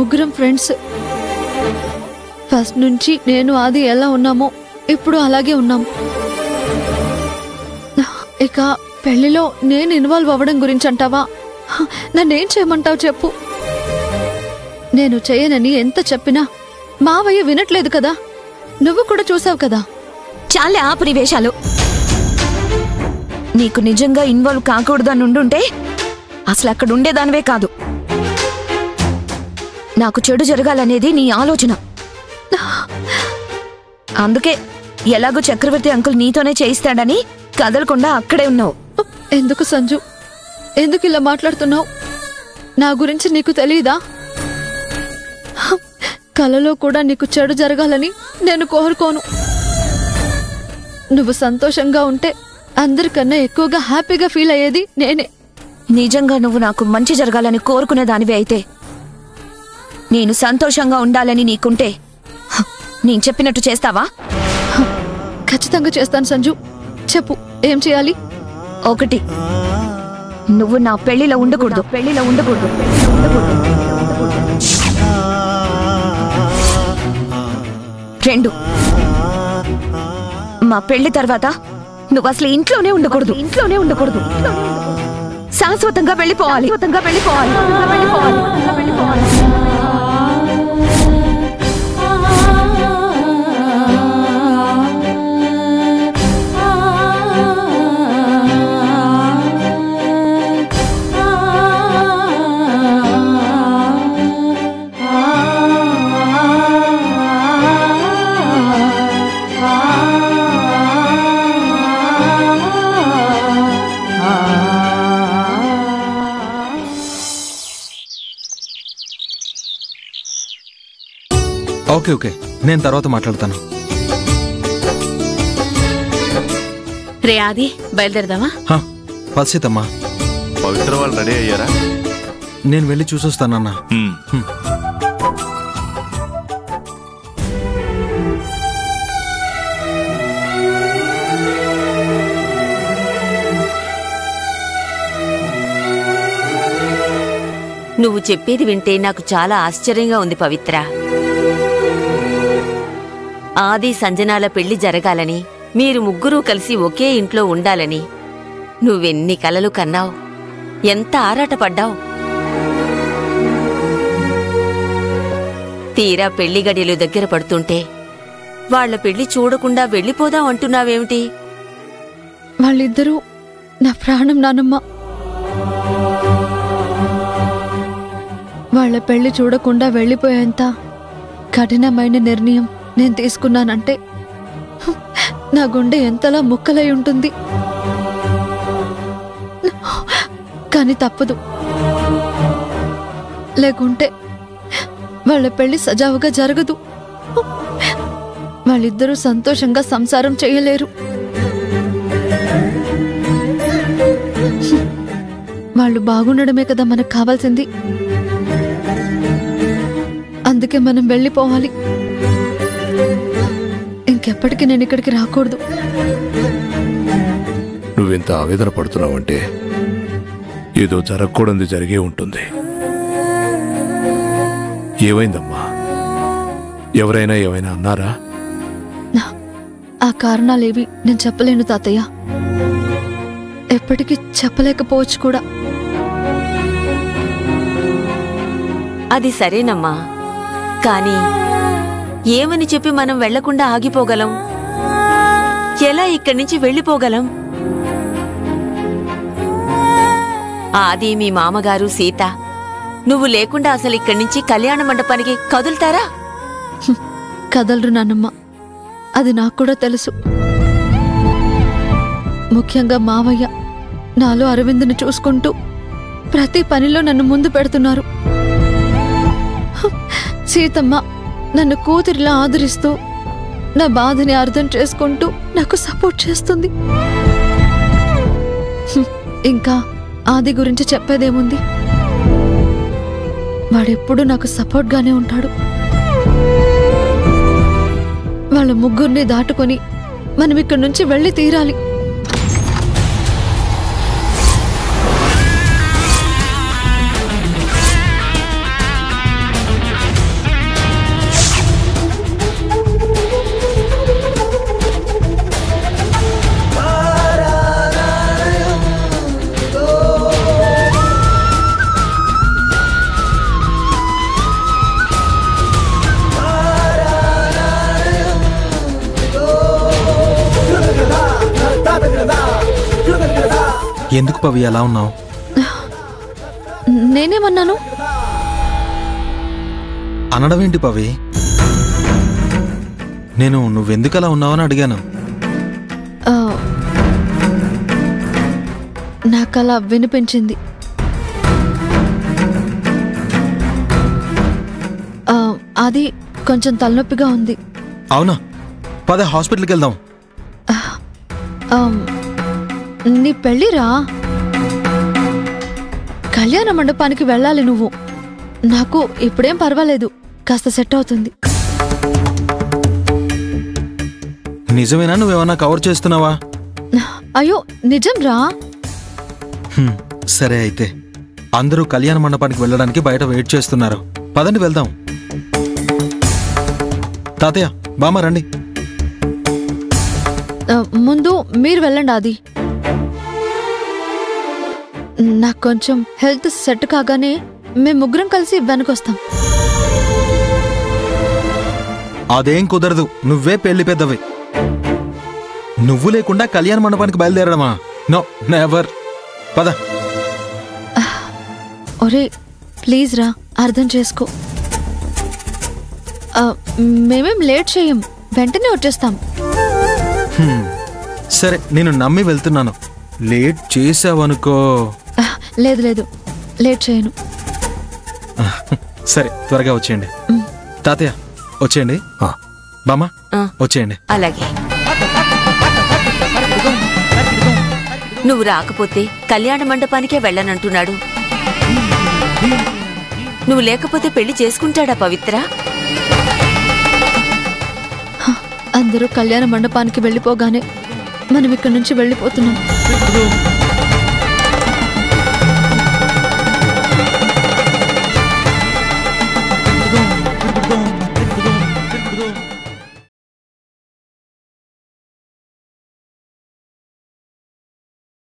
ముగ్గురం friends. First నుంచి నేను ఆది ఎలా ఉన్నామో ఇప్పుడు అలాగే ఉన్నాం. ఇక పెళ్లిలో నేను ఇన్వాల్వ్ అవ్వడం గురించి అంటావా? నన్నేం చేయమంటావు చెప్పు. నేను చేయనని ఎంత చెప్పినా మావయ్య వినట్లేదు కదా. నువ్వు కూడా చూసావు కదా. చాలే ఆపు నీ వేషాలు. నీకు నిజంగా ఇన్వాల్వ్ కాకూడదని ఉండుంటే అసలు అక్కడ ఉండేదానివే కాదు. నాకు చెడు జరగాలనేది నీ ఆలోచన. అందుకే ఎలాగో చక్రవర్తి అంకుల్ నీతోనే చేయిస్తాడని కదలకుండా అక్కడే ఉన్నావు. ఎందుకు సంజు, ఎందుకు ఇలా మాట్లాడుతున్నావు? నా గురించి నీకు తెలీదా? కలలో కూడా నీకు చెడు జరగాలని నేను కోరుకోను. నువ్వు సంతోషంగా ఉంటే అందరికన్నా ఎక్కువగా హ్యాపీగా ఫీల్ అయ్యేది నేనే. నిజంగా నువ్వు నాకు మంచి జరగాలని కోరుకునేదానివి అయితే, నేను సంతోషంగా ఉండాలని నీకుంటే నేను చెప్పినట్టు చేస్తావా? ఖచ్చితంగా చేస్తాను సంజు. చెప్పు, ఏం చేయాలి? 1, నువ్వు నా పెళ్లిలో ఉండకూడదు. 2, మా పెళ్లి తర్వాత నువ్వు అసలు ఇంట్లోనే ఉండకూడదు. శాశ్వతంగా వెళ్ళిపోవాలి. ఓకే, నేను తర్వాత మాట్లాడతాను. రే ఆది, బయలుదేరదామా? పల్సితమ్మా. పవిత్ర వాళ్ళు రెడీ అయ్యారా? నేను వెళ్ళి చూసొస్తానన్నా. నువ్వు చెప్పేది వింటే నాకు చాలా ఆశ్చర్యంగా ఉంది పవిత్ర. ఆది సంజనాల పెళ్లి జరగాలని, మీరు ముగ్గురూ కలిసి ఒకే ఇంట్లో ఉండాలని నువ్వెన్ని కలలు కన్నావు, ఎంత ఆరాటపడ్డావు. తీరా పెళ్లి గడియలు దగ్గర పడుతుంటే వాళ్ల పెళ్లి చూడకుండా వెళ్ళిపోదాం అంటున్నావేమిటి? వాళ్ళిద్దరూ నా ప్రాణం నానమ్మ. వాళ్ల పెళ్లి చూడకుండా వెళ్ళిపోయేంత కఠినమైన నిర్ణయం నేను తీసుకున్నానంటే నా గుండె ఎంతలా ముక్కలై ఉంటుంది. కానీ తప్పదు. లేకుంటే వాళ్ళ పెళ్లి సజావుగా జరగదు. వాళ్ళిద్దరూ సంతోషంగా సంసారం చేయలేరు. వాళ్ళు బాగుండడమే కదా మనకు కావాల్సింది. అందుకే మనం వెళ్ళిపోవాలి. ఇంకెప్పటికీ నేను ఇక్కడికి రాకూడదు. నువ్వెంత ఆవేదన పడుతున్నావంటే ఏదో జరగకూడదు జరిగే ఉంటుంది. ఏమైందమ్మా? ఎవరైనా ఏమైనా అన్నారా? ఆ కారణాలేవి నేను చెప్పలేను తాతయ్య. ఎప్పటికీ చెప్పలేకపోవచ్చు కూడా. అది సరేనమ్మా, కానీ ఏమని చెప్పి మనం వెళ్లకుండా ఆగిపోగలం? ఎలా ఇక్కడి నుంచి వెళ్ళిపోగలం? ఆది, మీ మామగారు, సీత నువ్వు లేకుండా అసలు ఇక్కడి నుంచి కళ్యాణ మండపానికి కదులుతారా? కదలరు నాన్నమ్మ. అది నాకు కూడా తెలుసు. ముఖ్యంగా మావయ్య నాలో అరవింద్ని చూసుకుంటూ ప్రతి పనిలో నన్ను ముందు పెడుతున్నారు. సీతమ్మ నన్ను కూతురిలా ఆదరిస్తూ నా బాధని అర్థం చేసుకుంటూ నాకు సపోర్ట్ చేస్తుంది. ఇంకా ఆది గురించి చెప్పేదేముంది? వాడెప్పుడు నాకు సపోర్ట్గానే ఉంటాడు. వాళ్ళ ముగ్గురిని దాటుకొని మనం ఇక్కడి నుంచి వెళ్ళి తీరాలి. ఎందుకు పవి అలా ఉన్నావు? నేనేమన్నాను? అనడం ఏంటి పవి? నేను నువ్వెందుకు అలా ఉన్నావని అడిగాను. నాకలా వినిపించింది. అది కొంచెం తలనొప్పిగా ఉంది. అవునా? పద హాస్పిటల్కి వెళ్దాం. నీ పెళ్ళిరా, కళ్యాణ మండపానికి వెళ్ళాలి నువ్వు. నాకు ఇప్పుడేం పర్వాలేదు, కాస్త సెట్ అవుతుంది. నిజమేనా? నువ్వేమన్నా కవర్ చేస్తున్నావా? అయ్యో నిజం రా. సరే అయితే అందరూ కళ్యాణ మండపానికి వెళ్ళడానికి బయట వెయిట్ చేస్తున్నారు. పదండి వెళ్దాం. తాతయ్య బామ్మ రండి. ముందు మీరు వెళ్ళండి. అది నాకు కొంచెం హెల్త్ సెట్ కాగానే మేము ముగ్గురం కలిసి వెనకొస్తాం. అదేం కుదరదు, నువ్వే పెళ్లి పెద్దవి. నువ్వు లేకుండా కళ్యాణ మండపానికి బయలుదేరడమా? No, never. పద. ఒరే ప్లీజ్ రా, అర్థం చేసుకో. మేమేం లేట్ చేయం, వెంటనే వచ్చేస్తాం. సరే, నేను నమ్మి వెళ్తున్నాను. లేట్ చేసావనుకో. లేదు లేదు, లేట్ చేయను. సరే, త్వరగా వచ్చేయండి. తాతయ్య వచ్చేయండి. బామ్మ వచ్చేయండి. అలాగే. నువ్వు రాకపోతే కళ్యాణ మండపానికే వెళ్ళనంటున్నాడు. నువ్వు లేకపోతే పెళ్లి చేసుకుంటాడా పవిత్ర? అందరూ కళ్యాణ మండపానికి వెళ్ళిపోగానే మనం ఇక్కడి నుంచి వెళ్ళిపోతున్నాం.